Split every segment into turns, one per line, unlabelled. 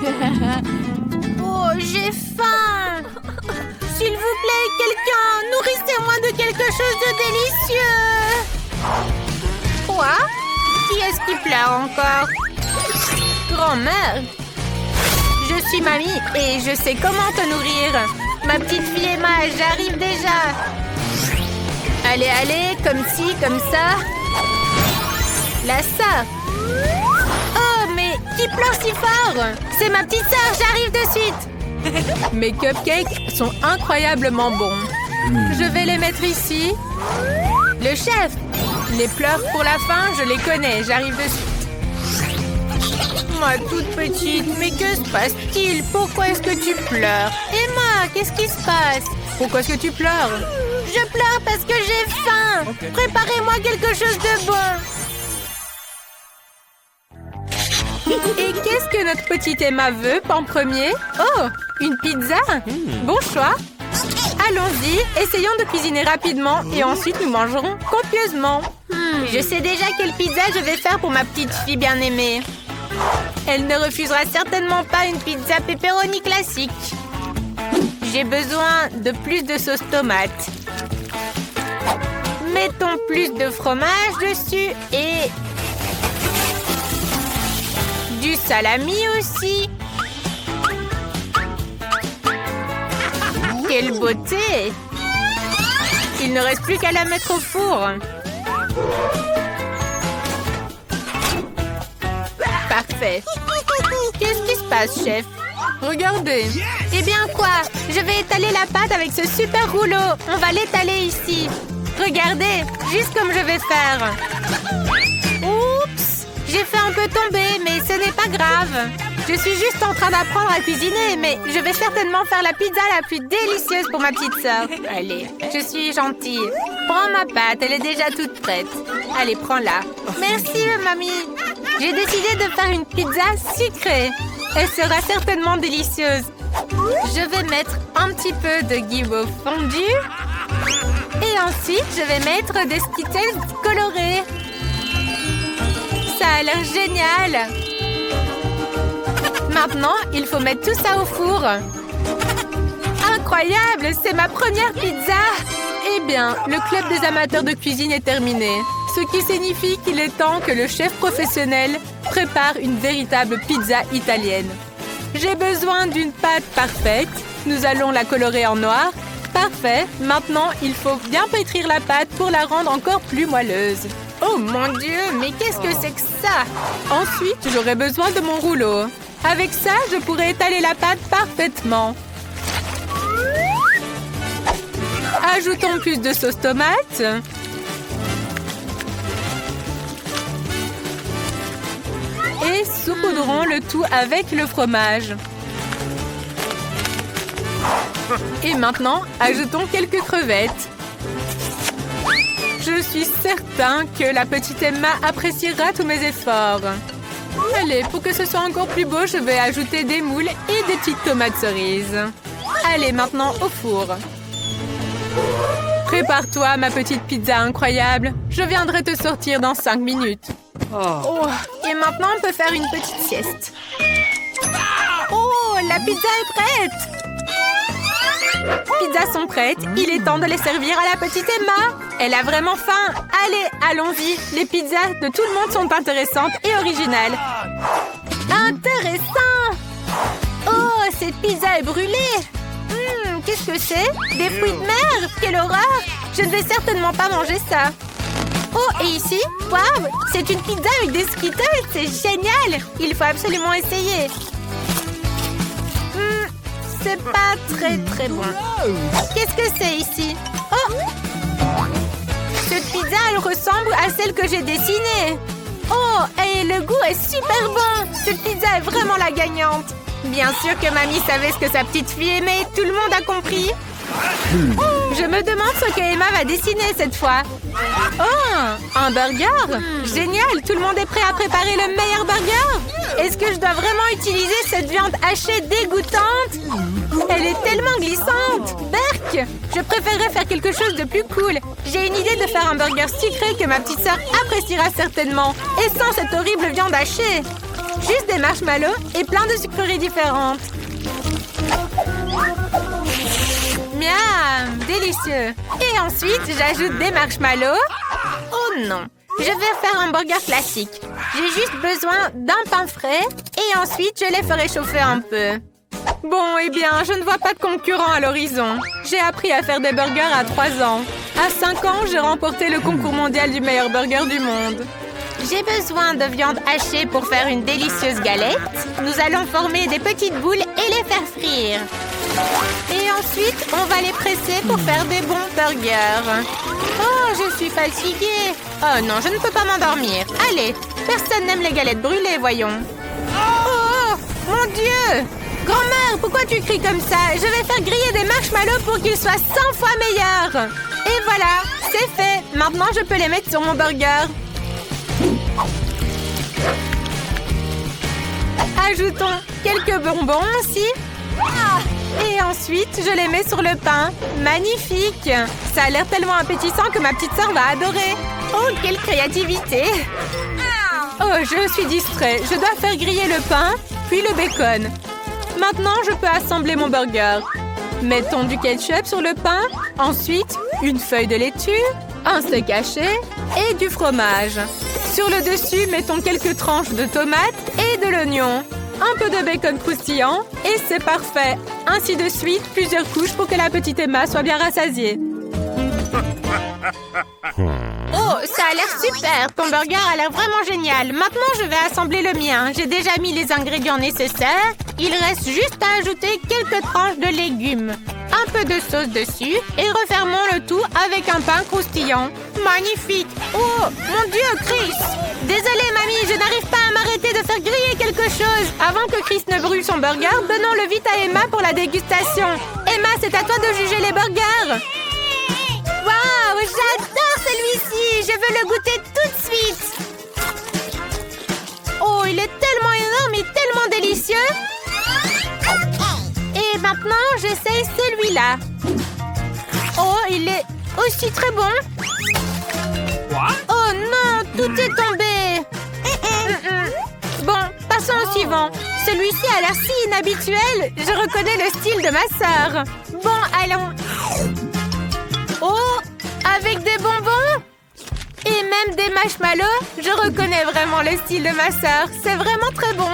Oh, j'ai faim! S'il vous plaît, quelqu'un, nourrissez-moi de quelque chose de délicieux! Quoi? Qui est-ce qui pleure encore? Grand-mère! Je suis mamie et je sais comment te nourrir. Ma petite fille Emma, j'arrive déjà. Allez, allez, comme ci, comme ça. Là, ça. Oh, mais qui pleure si fort? C'est ma petite sœur, j'arrive de suite. Mes cupcakes sont incroyablement bons. Je vais les mettre ici. Le chef, les pleurs pour la fin, je les connais, j'arrive de suite. Moi, toute petite, mais que se passe-t-il? Pourquoi est-ce que tu pleures? Emma, qu'est-ce qui se passe? Pourquoi est-ce que tu pleures? Je pleure parce que j'ai faim. Okay. Préparez-moi quelque chose de bon. Et qu'est-ce que notre petite Emma veut en premier? Oh, une pizza? Bon choix. Allons-y, essayons de cuisiner rapidement et ensuite nous mangerons copieusement. Je sais déjà quelle pizza je vais faire pour ma petite fille bien-aimée. Elle ne refusera certainement pas une pizza pepperoni classique. J'ai besoin de plus de sauce tomate. Mettons plus de fromage dessus et du salami aussi. Quelle beauté! Il ne reste plus qu'à la mettre au four. Parfait. Qu'est-ce qui se passe, chef? Regardez. Eh bien quoi? Je vais étaler la pâte avec ce super rouleau. On va l'étaler ici. Regardez, juste comme je vais faire. Oups! J'ai fait un peu tomber, mais ce n'est pas grave. Je suis juste en train d'apprendre à cuisiner, mais je vais certainement faire la pizza la plus délicieuse pour ma petite sœur. Allez, je suis gentille. Prends ma pâte, elle est déjà toute prête. Allez, prends-la. Merci, mamie. J'ai décidé de faire une pizza sucrée. Elle sera certainement délicieuse. Je vais mettre un petit peu de guimauve fondu. Et ensuite, je vais mettre des Skittles colorés. Ça a l'air génial. Maintenant, il faut mettre tout ça au four. Incroyable, c'est ma première pizza. Eh bien, le club des amateurs de cuisine est terminé. Ce qui signifie qu'il est temps que le chef professionnel prépare une véritable pizza italienne. J'ai besoin d'une pâte parfaite. Nous allons la colorer en noir. Parfait. Maintenant, il faut bien pétrir la pâte pour la rendre encore plus moelleuse. Oh mon Dieu, mais qu'est-ce que c'est que ça? Ensuite, j'aurai besoin de mon rouleau. Avec ça, je pourrai étaler la pâte parfaitement. Ajoutons plus de sauce tomate. Et saupoudrons le tout avec le fromage. Et maintenant, ajoutons quelques crevettes. Je suis certain que la petite Emma appréciera tous mes efforts. Allez, pour que ce soit encore plus beau, je vais ajouter des moules et des petites tomates cerises. Allez, maintenant au four. Prépare-toi, ma petite pizza incroyable. Je viendrai te sortir dans 5 minutes. Oh, et maintenant, on peut faire une petite sieste. Oh, la pizza est prête! Pizzas sont prêtes. Il est temps de les servir à la petite Emma. Elle a vraiment faim. Allez, allons-y. Les pizzas de tout le monde sont intéressantes et originales. Intéressant! Oh, cette pizza est brûlée. Qu'est-ce que c'est? Des fruits de mer? Quelle horreur! Je ne vais certainement pas manger ça. Oh, et ici? Waouh! C'est une pizza avec des Skittles. C'est génial! Il faut absolument essayer. C'est pas très bon. Qu'est-ce que c'est ici? Oh! Cette pizza, elle ressemble à celle que j'ai dessinée. Oh! Et le goût est super bon. Cette pizza est vraiment la gagnante. Bien sûr que mamie savait ce que sa petite fille aimait. Tout le monde a compris. Je me demande ce que Emma va dessiner cette fois. Oh! Un burger? Génial! Tout le monde est prêt à préparer le meilleur burger? Est-ce que je dois vraiment utiliser cette viande hachée dégoûtante? Elle est tellement glissante! Berk! Je préférerais faire quelque chose de plus cool. J'ai une idée de faire un burger sucré que ma petite sœur appréciera certainement. Et sans cette horrible viande hachée. Juste des marshmallows et plein de sucreries différentes. Miam, délicieux. Et ensuite, j'ajoute des marshmallows. Oh non, je vais faire un burger classique. J'ai juste besoin d'un pain frais et ensuite, je les ferai chauffer un peu. Bon, eh bien, je ne vois pas de concurrent à l'horizon. J'ai appris à faire des burgers à 3 ans. À 5 ans, j'ai remporté le concours mondial du meilleur burger du monde. J'ai besoin de viande hachée pour faire une délicieuse galette. Nous allons former des petites boules et les faire frire. Et ensuite, on va les presser pour faire des bons burgers. Oh, je suis fatiguée. Oh non, je ne peux pas m'endormir. Allez, personne n'aime les galettes brûlées, voyons. Oh, mon Dieu! Grand-mère, pourquoi tu cries comme ça? Je vais faire griller des marshmallows pour qu'ils soient 100 fois meilleurs. Et voilà, c'est fait. Maintenant, je peux les mettre sur mon burger. Ajoutons quelques bonbons aussi. Et ensuite, je les mets sur le pain. Magnifique! Ça a l'air tellement appétissant que ma petite sœur va adorer. Oh, quelle créativité! Oh, je suis distrait. Je dois faire griller le pain, puis le bacon. Maintenant, je peux assembler mon burger. Mettons du ketchup sur le pain. Ensuite, une feuille de laitue, un steak haché et du fromage. Sur le dessus, mettons quelques tranches de tomates et de l'oignon. Un peu de bacon croustillant et c'est parfait. Ainsi de suite, plusieurs couches pour que la petite Emma soit bien rassasiée. Oh, ça a l'air super! Ton burger a l'air vraiment génial. Maintenant, je vais assembler le mien. J'ai déjà mis les ingrédients nécessaires. Il reste juste à ajouter quelques tranches de légumes. Un peu de sauce dessus et refermons le tout avec un pain croustillant. Magnifique! Oh, mon Dieu, Chris! Désolée, mamie, je n'arrive pas à m'arrêter de faire griller quelque chose. Avant que Chris ne brûle son burger, donnons-le vite à Emma pour la dégustation. Emma, c'est à toi de juger les burgers. Waouh, j'adore celui-ci! Je veux le goûter tout de suite! Oh, il est tellement énorme et tellement délicieux! Et maintenant, j'essaye celui-là. Oh, il est aussi très bon! Oh non, tout est tombé! Bon, passons au suivant. Celui-ci a l'air si inhabituel. Je reconnais le style de ma sœur. Bon, allons. Oh, avec des bonbons et même des marshmallows. Je reconnais vraiment le style de ma sœur. C'est vraiment très bon.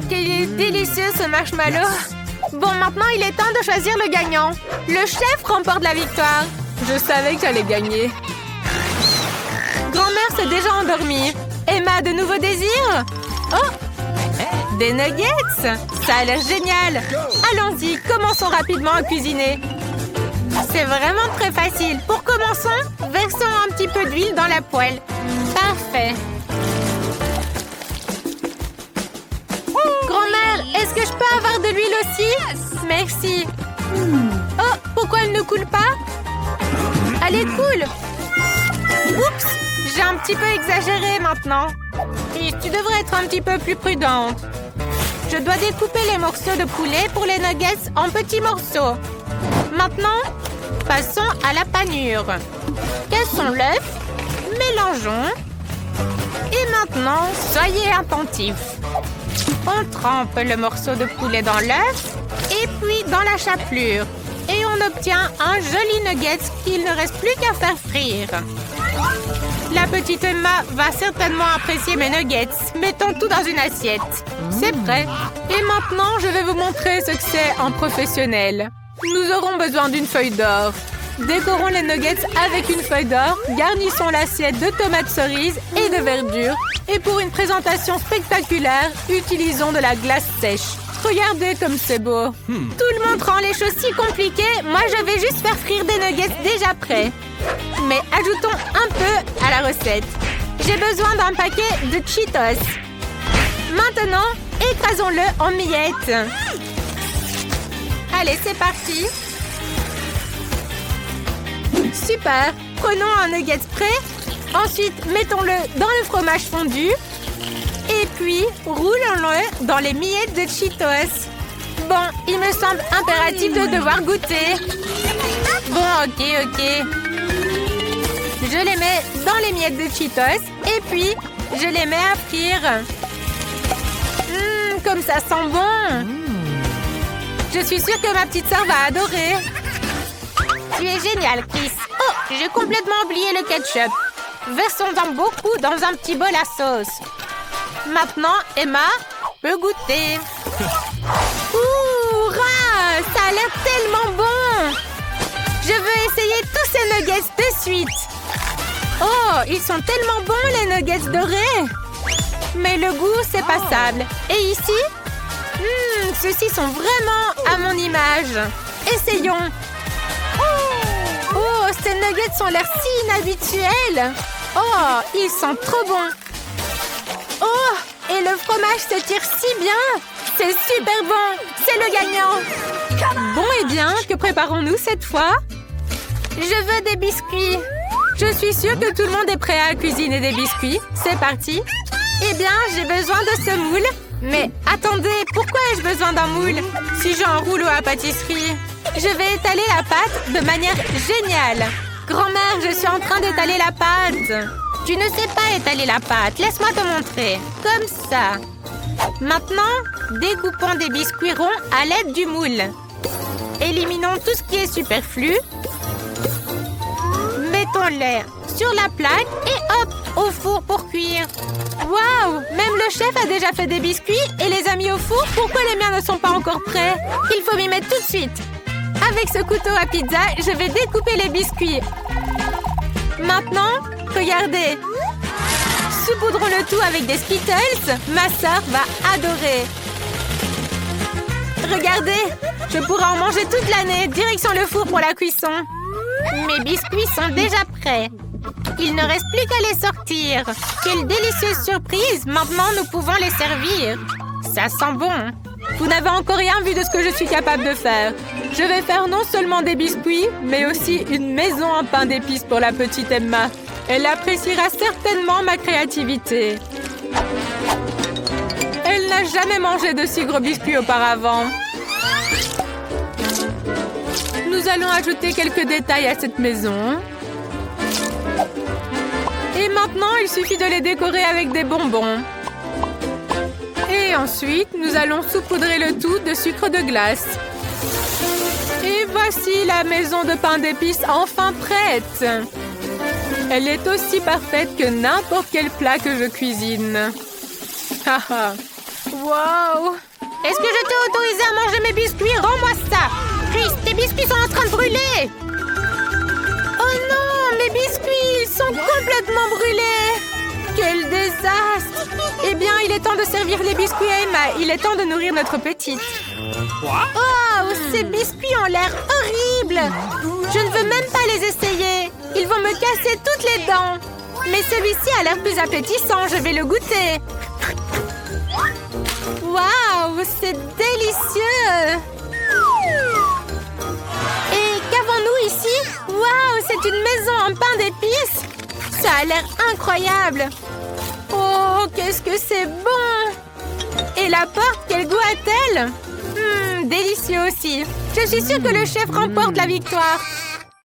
Quel est délicieux ce marshmallow. Bon, maintenant il est temps de choisir le gagnant. Le chef remporte la victoire. Je savais que j'allais gagner. Grand-mère s'est déjà endormie. Emma, de nouveaux désirs? Oh, des nuggets. Ça a l'air génial. Allons-y, commençons rapidement à cuisiner. C'est vraiment très facile. Pour commencer, versons un petit peu d'huile dans la poêle. Parfait. Grand-mère, est-ce que je peux avoir de l'huile aussi? Merci. Oh, pourquoi elle ne coule pas? Elle est cool. Oups, j'ai un petit peu exagéré maintenant. Et tu devrais être un petit peu plus prudente. Je dois découper les morceaux de poulet pour les nuggets en petits morceaux. Maintenant, passons à la panure. Cassons l'œuf, mélangeons. Et maintenant, soyez attentifs. On trempe le morceau de poulet dans l'œuf et puis dans la chapelure. Et on obtient un joli nugget qu'il ne reste plus qu'à faire frire. La petite Emma va certainement apprécier mes nuggets. Mettons tout dans une assiette. C'est prêt. Et maintenant, je vais vous montrer ce que c'est un professionnel. Nous aurons besoin d'une feuille d'or. Décorons les nuggets avec une feuille d'or. Garnissons l'assiette de tomates cerises et de verdure. Et pour une présentation spectaculaire, utilisons de la glace sèche. Regardez comme c'est beau. Tout le monde rend les choses si compliquées. Moi, je vais juste faire frire des nuggets déjà prêts. Mais ajoutons un peu à la recette. J'ai besoin d'un paquet de Cheetos. Maintenant, écrasons-le en miettes. Allez, c'est parti. Super. Prenons un nugget prêt. Ensuite, mettons-le dans le fromage fondu. Et puis, roulons-le dans les miettes de Cheetos. Bon, il me semble impératif de devoir goûter. Bon, ok. Je les mets dans les miettes de Cheetos. Et puis, Je les mets à frire. Comme ça sent bon. Je suis sûre que ma petite sœur va adorer. Tu es génial, Chris. Oh, j'ai complètement oublié le ketchup. Versons-en beaucoup dans un petit bol à sauce. Maintenant, Emma peut goûter. Ouh, ça a l'air tellement bon. Je veux essayer tous ces nuggets de suite. Oh, ils sont tellement bons, les nuggets dorés. Mais le goût, c'est passable. Et ici? Ceux-ci sont vraiment à mon image. Essayons. Oh, ces nuggets ont l'air si inhabituels. Oh, ils sont trop bons. Oh, et le fromage se tire si bien. C'est super bon. C'est le gagnant. Bon, eh bien, que préparons-nous cette fois? Je veux des biscuits. Je suis sûre que tout le monde est prêt à cuisiner des biscuits. C'est parti. Eh bien, j'ai besoin de ce moule. Mais attendez, pourquoi ai-je besoin d'un moule si j'ai un rouleau à pâtisserie? Je vais étaler la pâte de manière géniale. Grand-mère, je suis en train d'étaler la pâte. Tu ne sais pas étaler la pâte. Laisse-moi te montrer. Comme ça. Maintenant, découpons des biscuits ronds à l'aide du moule. Éliminons tout ce qui est superflu. Mettons-les sur la plaque et hop, au four pour cuire. Waouh! Même le chef a déjà fait des biscuits et les a mis au four. Pourquoi les miens ne sont pas encore prêts? Il faut m'y mettre tout de suite. Avec ce couteau à pizza, je vais découper les biscuits. Maintenant, regardez. Saupoudrons le tout avec des Skittles. Ma sœur va adorer. Regardez, je pourrai en manger toute l'année. Direction le four pour la cuisson. Mes biscuits sont déjà prêts. Il ne reste plus qu'à les sortir. Quelle délicieuse surprise! Maintenant, nous pouvons les servir. Ça sent bon. Vous n'avez encore rien vu de ce que je suis capable de faire. Je vais faire non seulement des biscuits, mais aussi une maison en pain d'épices pour la petite Emma. Elle appréciera certainement ma créativité. Elle n'a jamais mangé de si gros biscuits auparavant. Nous allons ajouter quelques détails à cette maison. Et maintenant, il suffit de les décorer avec des bonbons. Et ensuite, nous allons saupoudrer le tout de sucre de glace. Et voici la maison de pain d'épices enfin prête. Elle est aussi parfaite que n'importe quel plat que je cuisine. Haha. Wow! Est-ce que je t'ai autorisé à manger mes biscuits? Rends-moi ça! Chris, tes biscuits sont en train de brûler! Oh non! Mes biscuits sont complètement brûlés! Quel désastre! Eh bien, il est temps de servir les biscuits à Emma. Il est temps de nourrir notre petite. Oh! Ces biscuits ont l'air horribles! Je ne veux même pas les essayer. Ils vont me casser toutes les dents. Mais celui-ci a l'air plus appétissant. Je vais le goûter. Waouh! C'est délicieux! Et qu'avons-nous ici? Waouh! C'est une maison en pain d'épices! Ça a l'air incroyable! Oh, qu'est-ce que c'est bon! Et la porte, quel goût a-t-elle? Délicieux aussi! Je suis sûre que le chef remporte la victoire!